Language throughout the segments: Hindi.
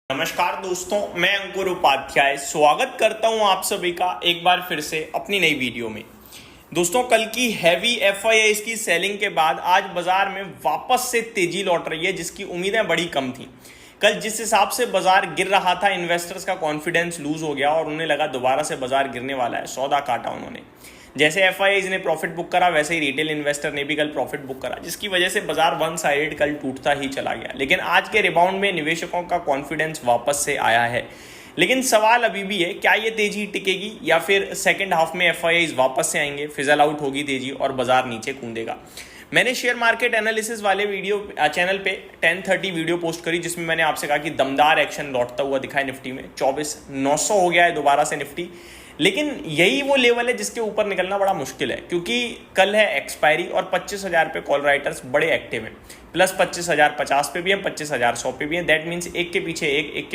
नमस्कार दोस्तों, मैं अंकुर उपाध्याय स्वागत करता हूं आप सभी का एक बार फिर से अपनी नई वीडियो में। दोस्तों, कल की हैवी एफआईआईज़ की सेलिंग के बाद आज बाजार में वापस से तेजी लौट रही है, जिसकी उम्मीदें बड़ी कम थी। कल जिस हिसाब से बाजार गिर रहा था, इन्वेस्टर्स का कॉन्फिडेंस लूज हो गया और उन्हें लगा दोबारा से बाजार गिरने वाला है। सौदा काटा उन्होंने। जैसे एफआईआईज़ ने प्रॉफिट बुक करा, वैसे ही रिटेल इन्वेस्टर ने भी कल प्रॉफिट बुक करा, जिसकी वजह से बाजार वन साइडेड कल टूटता ही चला गया। लेकिन आज के रिबाउंड में निवेशकों का कॉन्फिडेंस वापस से आया है। लेकिन सवाल अभी भी है, क्या ये तेजी टिकेगी या फिर सेकंड हाफ में एफआईआईज़ वापस से आएंगे, फिजल आउट होगी तेजी और बाजार नीचे कूदेगा। मैंने शेयर मार्केट एनालिसिस वाले वीडियो चैनल पे 10:30 वीडियो पोस्ट करी, जिसमें मैंने आपसे कहा कि दमदार एक्शन लौटता हुआ दिखा है निफ्टी में। 24,900 हो गया है दोबारा से निफ्टी। लेकिन यही वो लेवल है जिसके ऊपर निकलना बड़ा मुश्किल है, क्योंकि कल है एक्सपायरी और 25,000 पे कॉल राइटर्स बड़े एक्टिव हैं। प्लस 25,050 पे भी हैं, 25,100 पे भी हैं। दैट मीन्स एक के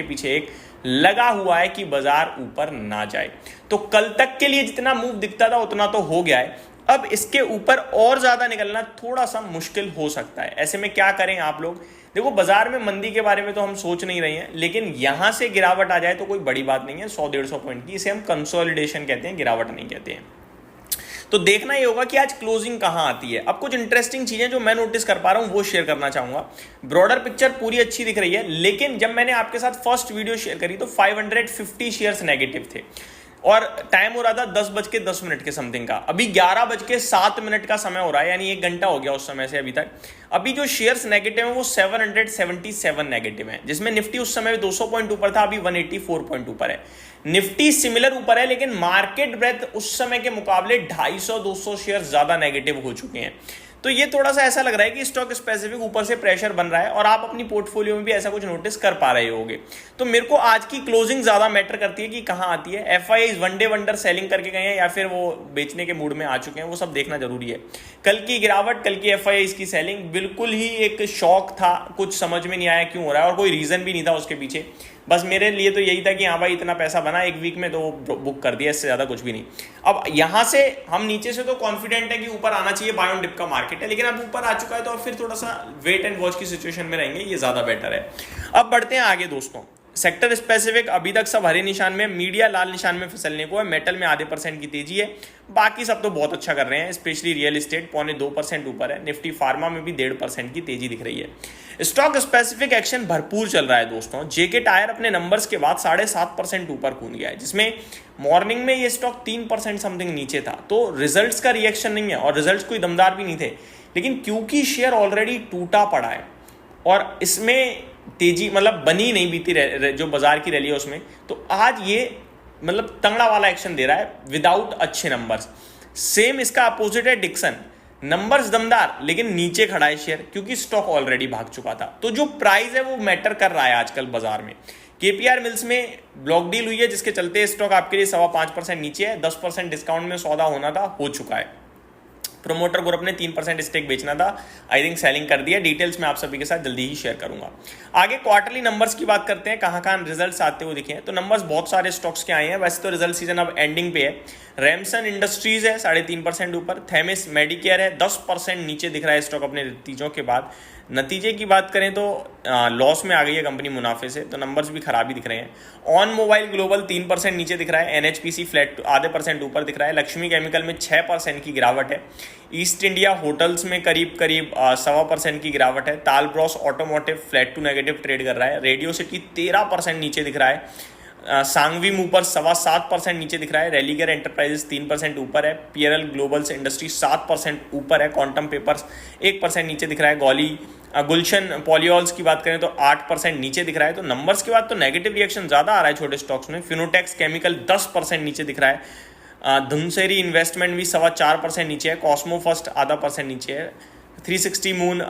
पीछे एक लगा हुआ है कि बाजार ऊपर ना जाए। तो कल तक के लिए जितना मूव दिखता था उतना तो हो गया है। अब इसके ऊपर और ज्यादा निकलना थोड़ा सा मुश्किल हो सकता है। ऐसे में क्या करें आप लोग? देखो, बाजार में मंदी के बारे में तो हम सोच नहीं रहे हैं, लेकिन यहां से गिरावट आ जाए तो कोई बड़ी बात नहीं है। 100-150 पॉइंट की, इसे हम कंसोलिडेशन कहते हैं, गिरावट नहीं कहते हैं। तो देखना ये होगा कि आज क्लोजिंग कहां आती है। अब कुछ इंटरेस्टिंग चीजें जो मैं नोटिस कर पा रहा हूं वो शेयर करना चाहूंगा। ब्रॉडर पिक्चर पूरी अच्छी दिख रही है, लेकिन जब मैंने आपके साथ फर्स्ट वीडियो शेयर करी तो 550 शेयर्स नेगेटिव थे और टाइम हो रहा था 10:10 के समथिंग का। अभी 11:07 का समय हो रहा है, यानी 1 घंटा हो गया उस समय से अभी तक। अभी जो शेयर्स नेगेटिव है वो 777 नेगेटिव है, जिसमें निफ्टी उस समय 200 पॉइंट ऊपर था, अभी 184 पॉइंट ऊपर है। निफ्टी सिमिलर ऊपर है, लेकिन मार्केट ब्रेथ उस समय के मुकाबले 250-200 शेयर ज्यादा नेगेटिव हो चुके हैं। तो ये थोड़ा सा ऐसा लग रहा है कि स्टॉक स्पेसिफिक ऊपर से प्रेशर बन रहा है और आप अपनी पोर्टफोलियो में भी ऐसा कुछ नोटिस कर पा रहे होंगे। तो मेरे को आज की क्लोजिंग ज्यादा मैटर करती है कि कहां आती है। एफआईआईज़ वनडे वंडर सेलिंग करके गए हैं या फिर वो बेचने के मूड में आ चुके हैं, वो सब देखना जरूरी है। कल की गिरावट, कल की एफआईआईज़ की सेलिंग बिल्कुल ही एक शॉक था। कुछ समझ में नहीं आया क्यों हो रहा है और कोई रीजन भी नहीं था उसके पीछे। बस मेरे लिए तो यही था कि हाँ भाई, इतना पैसा बना एक वीक में तो बुक कर दिया, इससे ज्यादा कुछ भी नहीं। अब यहां से हम नीचे से तो कॉन्फिडेंट है कि ऊपर आना चाहिए, बाय ऑन डिप का मार्केट है, लेकिन अब ऊपर आ चुका है तो अब फिर थोड़ा सा वेट एंड वॉच की सिचुएशन में रहेंगे, ये ज्यादा बेटर है। अब बढ़ते हैं आगे दोस्तों। सेक्टर स्पेसिफिक अभी तक सब हरे निशान में, मीडिया लाल निशान में फिसलने को है। मेटल में आधे % की तेजी है, बाकी सब तो बहुत अच्छा कर रहे हैं। स्पेशली रियल एस्टेट 0.25% ऊपर है। निफ्टी फार्मा में भी 1.5% की तेजी दिख रही है। स्टॉक स्पेसिफिक एक्शन भरपूर चल रहा है दोस्तों। जेके टायर अपने नंबर्स के बाद 7.5% ऊपर कूद गया है, जिसमें मॉर्निंग में ये स्टॉक 3% समथिंग नीचे था। तो रिजल्ट्स का रिएक्शन नहीं है और रिजल्ट्स कोई दमदार भी नहीं थे, लेकिन क्योंकि शेयर ऑलरेडी टूटा पड़ा है और इसमें तेजी मतलब बनी नहीं बीती जो बाजार की रैली है उसमें, तो आज ये मतलब तंगड़ा वाला एक्शन दे रहा है विदाउट अच्छे नंबर्स। सेम इसका अपोजिट है डिक्सन। नंबर्स दमदार, लेकिन नीचे खड़ा है शेयर क्योंकि स्टॉक ऑलरेडी भाग चुका था। तो जो प्राइस है वो मैटर कर रहा है आजकल बाजार में। केपीआर मिल्स में ब्लॉक डील हुई है, जिसके चलते स्टॉक आपके लिए 5.25% नीचे है। 10% डिस्काउंट में सौदा होना था, हो चुका है। प्रोमोटर ग्रुप ने 3% स्टेक बेचना था, आई थिंक सेलिंग कर दिया। डिटेल्स मैं आप सभी के साथ जल्दी ही शेयर करूंगा। आगे क्वार्टरली नंबर्स की बात करते हैं, कहां रिजल्ट्स आते हुए दिखे हैं। तो नंबर्स बहुत सारे स्टॉक्स के आए हैं। वैसे तो रिजल्ट सीजन अब एंडिंग पे है। रैमसन इंडस्ट्रीज है 3.5% ऊपर। थेमिस मेडिकेयर है 10% नीचे दिख रहा है स्टॉक अपने नतीजों के बाद। नतीजे की बात करें तो लॉस में आ गई है कंपनी मुनाफे से, तो नंबर्स भी खराब ही दिख रहे हैं। ऑन मोबाइल ग्लोबल 3% नीचे दिख रहा है। एनएचपीसी फ्लैट आधे % ऊपर दिख रहा है। लक्ष्मी केमिकल में 6% की गिरावट है। ईस्ट इंडिया होटल्स में करीब 1.25% की गिरावट है। Talbros automotive flat to negative trade कर रहा है। रेडियो सिटी 13% नीचे दिख रहा है। सांगवीम ऊपर 7.25% नीचे दिख रहा है। रेलिगर एंटरप्राइजेस 3% ऊपर है। पीएरएल ग्लोबल्स इंडस्ट्री 7% ऊपर है। क्वांटम पेपर्स 1% नीचे दिख रहा है। गुलशन पॉलियोल्स की बात करें तो 8% नीचे दिख रहा है। तो नंबर्स के बाद तो नेगेटिव रिएक्शन ज्यादा आ रहा है छोटे स्टॉक्स में। फिनोटेक्स केमिकल 10% नीचे दिख रहा है। धुनसेरी इन्वेस्टमेंट भी 4.25% नीचे है। कॉस्मो फर्स्ट आधा % नीचे है। 360 मून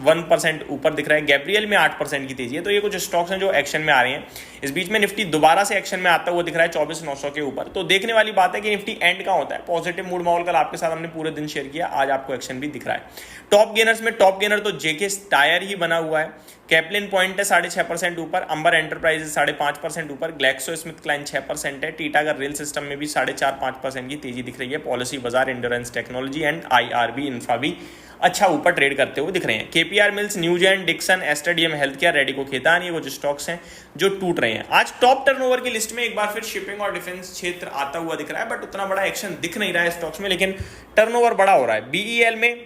1% ऊपर दिख रहा है। गैब्रियल में 8% की तेजी है। तो ये कुछ स्टॉक्स हैं जो एक्शन में आ रहे हैं। इस बीच में निफ्टी दोबारा से एक्शन में आता हुआ दिख रहा है 24,900 के ऊपर। तो देखने वाली बात है कि निफ्टी एंड का होता है। पॉजिटिव मूड माहौल कल आपके साथ हमने पूरे दिन शेयर किया, आज आपको एक्शन भी दिख रहा है। टॉप गेनर्स में टॉप गेनर तो जेके टायर ही बना हुआ है। कैप्लिन पॉइंट है 6.5% ऊपर, अंबर एंटरप्राइजेज 5.5% ऊपर, ग्लैक्सो स्मिथ क्लाइन 6% है, टीटागढ़ रेल सिस्टम में भी 4.5-5% की तेजी दिख रही है। Policybazaar, Endurance Technology and IRB Infra भी अच्छा ऊपर ट्रेड करते हुए दिख रहे हैं। KPR Mills, Newgen, Dixon, Aster DM health care, Radico Khaitan, ये कुछ स्टॉक्स हैं जो टूट रहे हैं। आज टॉप टर्नओवर की लिस्ट में एक बार फिर शिपिंग और डिफेंस क्षेत्र आता हुआ दिख रहा है, बट उतना बड़ा एक्शन दिख नहीं रहा है स्टॉक्स में, लेकिन टर्नओवर बड़ा हो रहा है। बीईएल में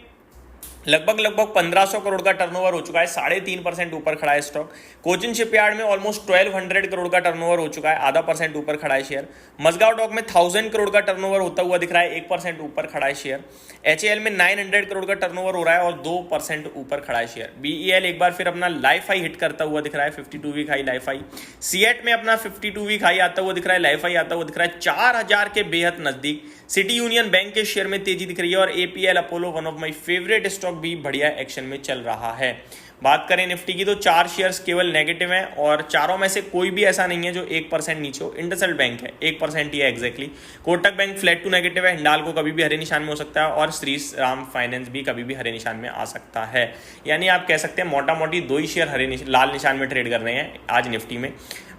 लगभग 1500 करोड़ का टर्नओवर हो चुका है, 3.5% ऊपर खड़ा है स्टॉक। कोचिन शिपयार्ड में ऑलमोस्ट 1200 करोड़ का टर्नओवर हो चुका है, 0.5% ऊपर खड़ा है शेयर। मजगांव डॉक में 1000 करोड़ का टर्नओवर होता हुआ दिख रहा है, 1% ऊपर खड़ा है शेयर। एचएएल में 900 करोड़ का टर्नओवर हो रहा है और 2% ऊपर खड़ा है शेयर। बीईएल एक बार फिर अपना लाइफ हाई हिट करता हुआ दिख रहा है, 52 week high life high. CEAT में अपना 52 वीक हाई आता हुआ दिख रहा है, लाइफ हाई आता हुआ दिख रहा है 4000 के बेहद नजदीक। सिटी यूनियन बैंक के शेयर में तेजी दिख रही है और APL Apollo, one of my favourite stock, भी बढ़िया एक्शन में चल रहा है। बात करें निफ्टी की तो 4 शेयर्स केवल नेगेटिव हैं और चारों में से कोई भी ऐसा नहीं है जो 1% नीचे हो। इंडसइंड बैंक है 1% ही है exactly. Kotak bank flat to negative है, हिंडाल्को कभी भी हरे निशान में हो सकता है और श्री राम फाइनेंस भी कभी भी हरे निशान में आ सकता है। यानी आप कह सकते हैं मोटा मोटी 2 ही शेयर लाल निशान में ट्रेड कर रहे हैं आज निफ्टी में।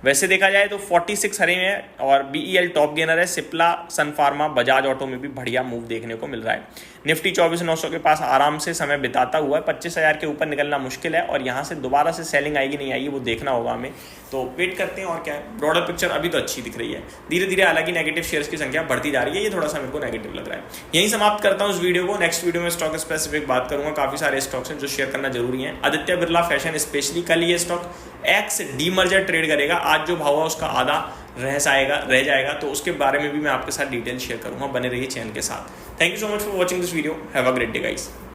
वैसे देखा जाए तो 46 हरे में है और बीईएल टॉप गेनर है। सिप्ला, सन फार्मा, बजाज ऑटो में भी बढ़िया मूव देखने को मिल रहा है। निफ्टी 24,900 के पास आराम से समय बिताता हुआ है, 25,000 के ऊपर निकलना मुश्किल है और यहाँ से दोबारा से सेलिंग आएगी नहीं आएगी वो देखना होगा हमें, तो वेट करते हैं। और क्या है, ब्रॉडर पिक्चर अभी तो अच्छी दिख रही है। धीरे धीरे हालांकि नेगेटिव शेयर्स की संख्या बढ़ती जा रही है, ये थोड़ा सा मेरे को नेगेटिव लग रहा है। यहीं समाप्त करता हूँ इस वीडियो को। नेक्स्ट वीडियो में स्टॉक स्पेसिफिक बात करूंगा, काफी सारे स्टॉक्स हैं जो शेयर करना जरूरी है। आदित्य बिरला फैशन स्पेशली, कल ये स्टॉक एक्स डीमर्जर ट्रेड करेगा, आज जो भाव है उसका आधा रह जाएगा, तो उसके बारे में भी मैं आपके साथ डिटेल शेयर करूंगा। बने रहिए चैनल के साथ। Thank you so much for watching this video. Have a great day guys.